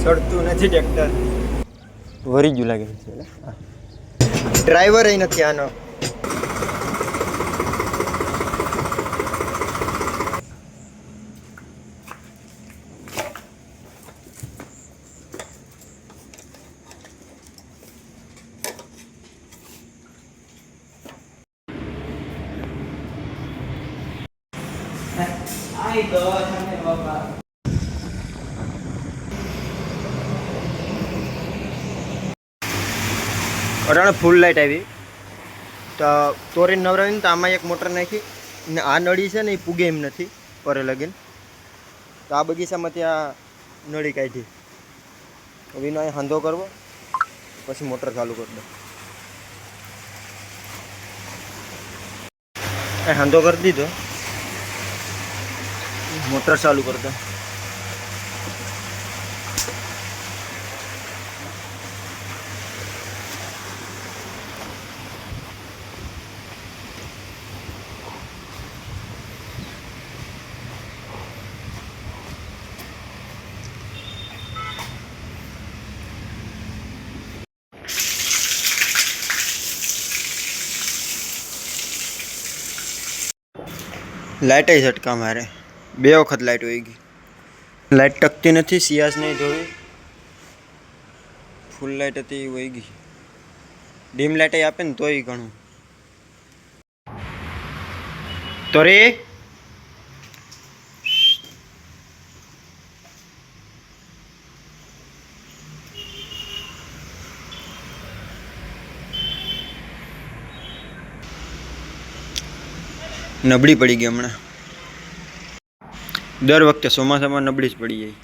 સડતું નથી ટ્રેક્ટર, વરી ગયું લાગે છે. ડ્રાઈવર નથી આનો. અટાણે ફૂલ લાઇટ આવી તો તોરીને નવરાવીને તો આમાં એક મોટર નાખી ને આ નળી છે ને એ પૂગે એમ નથી પરે લગીને, તો આ બગીચામાં ત્યાં નળી કાઢી. હવે એનો અહીં હાંધો કરવો પછી મોટર ચાલુ કરી દો. એ હાંધો કરી દીધો, મોટર ચાલુ કરી દો. લાઇટ ઝટકા મારે, 2 વખત લાઇટ વહી ગઈ. લાઇટ ટકતી નથી, સિયાસ નહીં ધોવી. ફૂલ લાઇટ હતી એ વહી ગઈ. ડીમ લાઇટ આપે ને તોય ઘણું. તો રે નબળી પડી ગઈ હમણાં. દર વખતે ચોમાસામાં નબળી જ પડી જાય.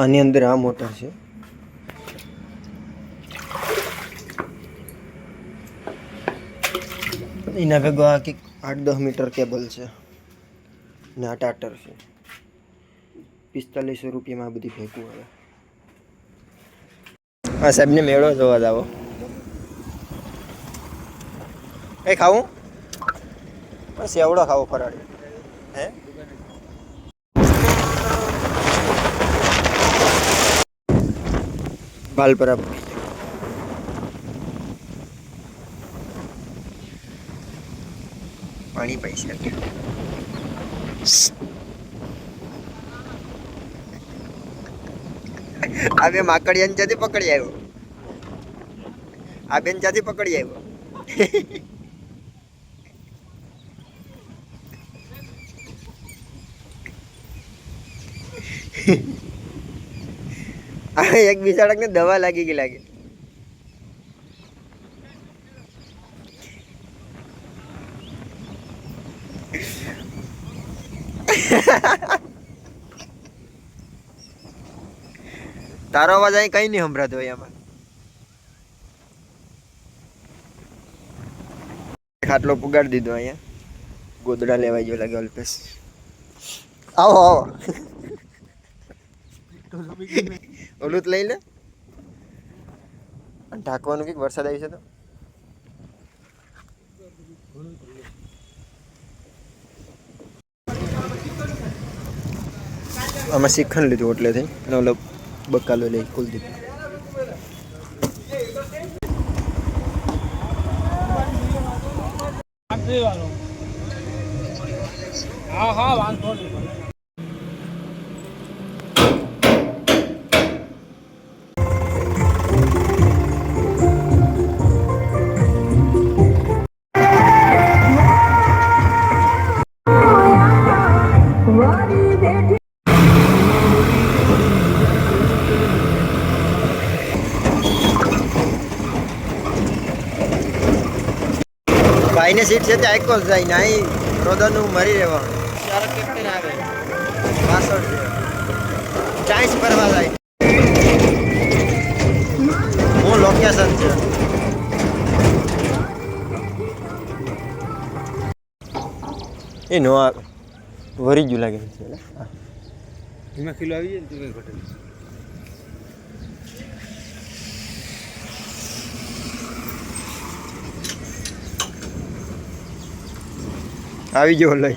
આની અંદર આ મોટર છે. એના ભેગો આ કંઈક 8-10 મીટર કેબલ છે ને આ ટાટર છે. 4500 રૂપિયામાં આ બધી ભેગું આવે. હા સાહેબને મેળો જોવા જાવો. એ ખાવું બસ એવડો ખાવો ફરાળી. હે બાલપરા પાણી પૈસા આ બે માકડિયાને ત્યાંથી પકડી આવ્યો. આ બેન ત્યાંથી પકડી આવ્યો. આ એક બિચારાને દવા લાગી ગઈ લાગે. તારો અવાજ અહીં કઈ નહીં સંભળાતો હોય. આમાં ખાટલો પુગાડી દીધો. અહીંયા ગોદડા લેવાઈ ગયો લાગે. અલ્પેશ આવો આવો. ઓલું લઈ લે. ઢાંકવાનું કંઈક વરસાદ આવી છે તો આમાં શીખણ લીધું એટલેથી અને ઓલો બકાલો લઈ કુલદીપ. હા હા વાંધો નહીં. ભાઈને સીટ છે તે આઈકો જાય ને અહીં રોદનનું મરી રહેવાનું. ચારક કેપ્ટન આવે પાછળ છે ચાઈસ ફરવા જાય. હું લોકેશન છે. એ નો આવે વરી ગયું લાગે છે. ધીમા કિલો આવી જાય ને તો કંઈ ઘટે નહીં. આવી ગયો લઈ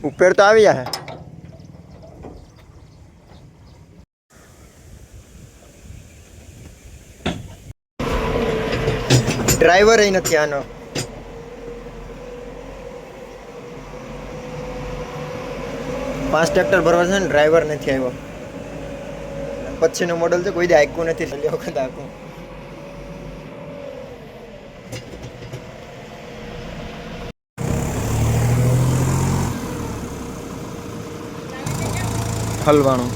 ઉપર તો આવી હે ડ્રાઈવર એ નથી આનો પાંચ ટ્રેક્ટર ભરવા છે ને ડ્રાઈવર નથી આવ્યો પછીનું મોડલ છે કોઈ દે આખું નથી છેલ્લી વખત આખું હલવાણું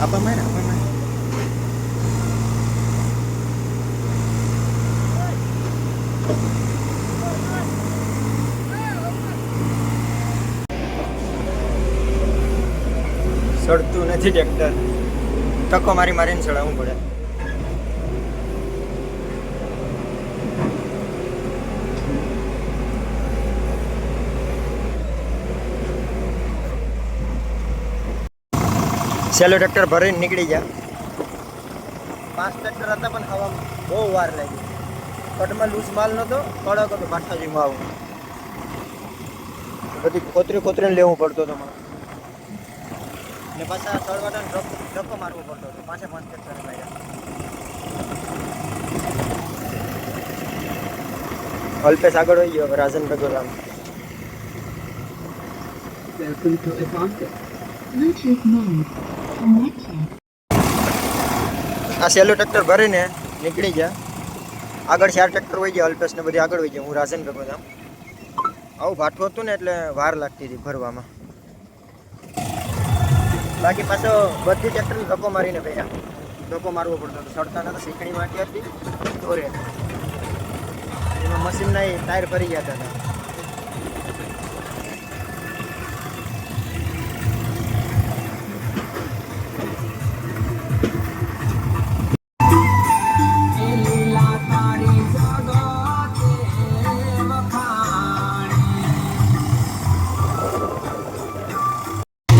આપા મારે સડતું નથી ટ્રેક્ટર ટકો મારીને ચડાવવું પડે સેલો ટ્રેક્ટર ભરીને નીકળી ગયા 5 ટ્રેક્ટર હતા પણ હવામાં બહુ વાર લાગી કટમાં લૂઝ માલ નહોતો કડક હતો ભાઠાજીમાં આવું બધી ખોતરીને લેવું પડતો હતો મને ને પાછા સળવાટાને ધક્કો મારવો પડતો હતો પાછા 5 ટ્રેક્ટર લાગ્યા અલ્પેશ આગળ હોઈ ગયો રાજન ભેગો રામ આ સેલો ટ્રેક્ટર ભરીને નીકળી ગયા આગળ 4 ટ્રેક્ટર હોય ગયા અલ્પેશ ને બધી આગળ હોય ગયા હું રાજન ભેગો રામ આવું ભાઠું હતું ને એટલે વાર લાગતી હતી ભરવામાં બાકી પાછો બધી ટ્રેક્ટરને ધક્કો મારીને ભર્યા ધક્કો મારવો પડતો હતો સડતા નતા શીખણી માટી હતી દોરે એમાં મશીનના ટાયર ફરી ગયા હતા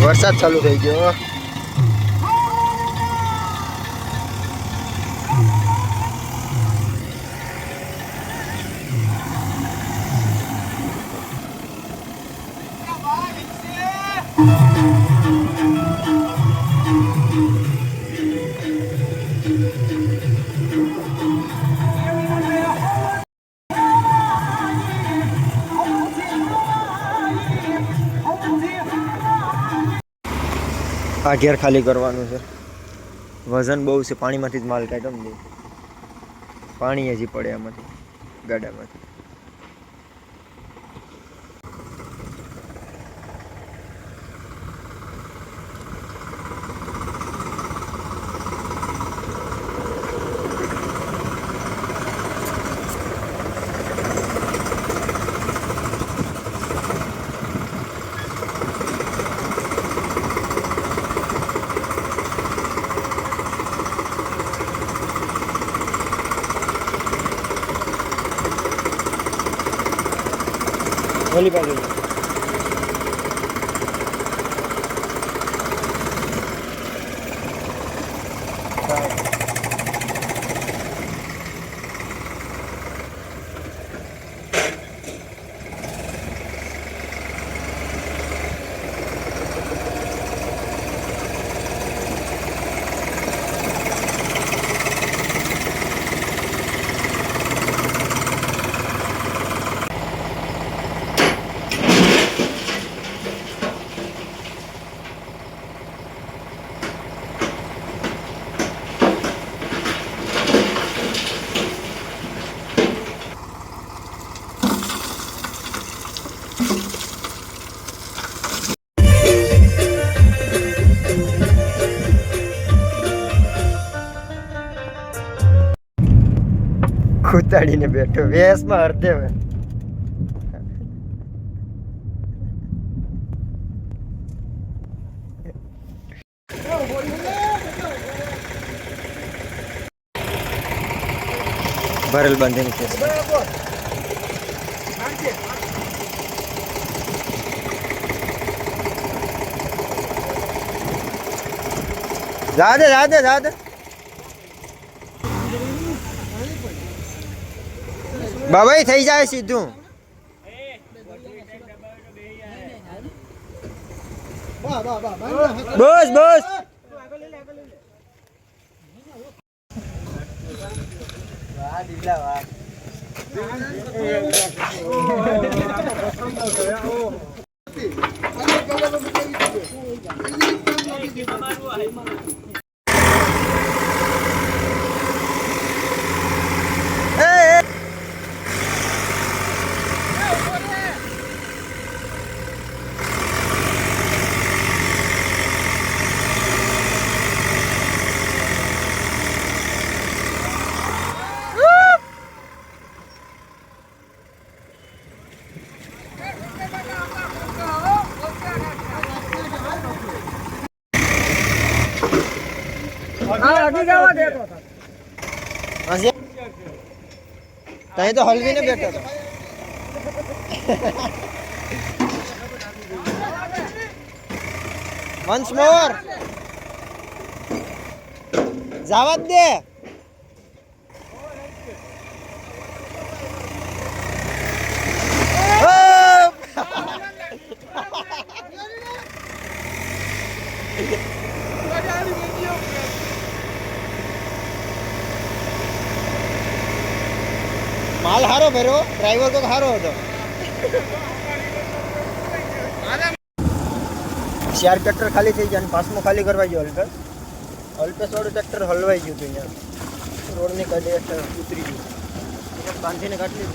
વરસાદ ચાલુ થઈ ગયો આ ઘેર ખાલી કરવાનું છે વજન બહુ છે પાણીમાંથી જ માલ કાઢો ને પાણી હજી પડે એમાંથી ગાડામાંથી ઓલી બાજુ ખૂતાડીને બેઠો વેસમાં અર્ધે હોય ભરેલ બાંધીને કેસ જા દે બાબાઈ થઈ જાય સીધું બસ તઈ તો હલવીને બેઠો હતો વન્સ મોર જવા દે માલ હારો ભર્યો ડ્રાઈવર તો હારો હતો ચાર ટ્રેક્ટર ખાલી થઈ ગયા અને પાસમાં ખાલી કરવા ગયો અલ્પેશ વાળું ટ્રેક્ટર હલવાઈ ગયું હતું અહીંયા રોડની કાઢે ઉતરી ગયું બાંધીને કાઢી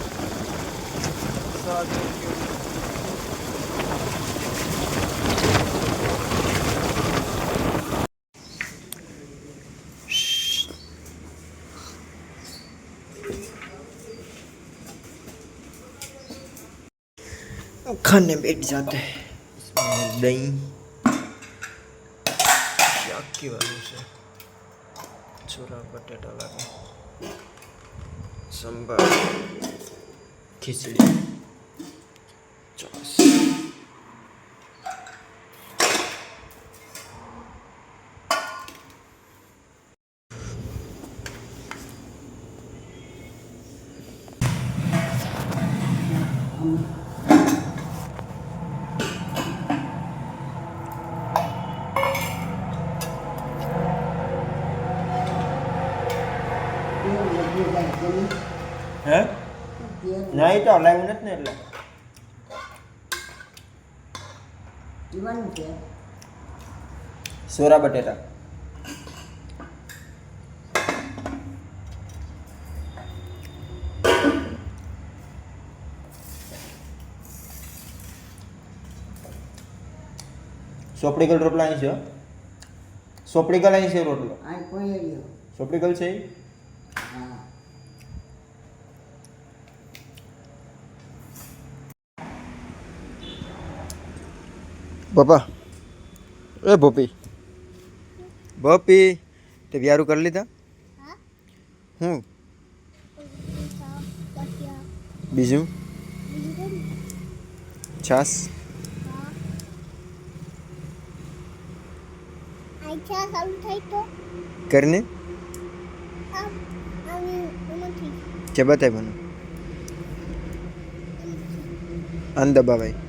खाने बैठ जाते हैं इसमें दही शाकी वालों से छोरा बटेटा लगा संभार खिचड़ी चॉस હે નહીં તો હલાવ્યું નથી ને એટલે સોરા બટેટા સોપડીકલ રોટલા અહીં છે સોપડીકલ અહીં છે રોટલો સોપડીકલ છે બાપા એ ભોપી તે વ્યારું કરી લીધા હું બીજું છાસ કરીને કે બતાય મને અંદા બાબાઈ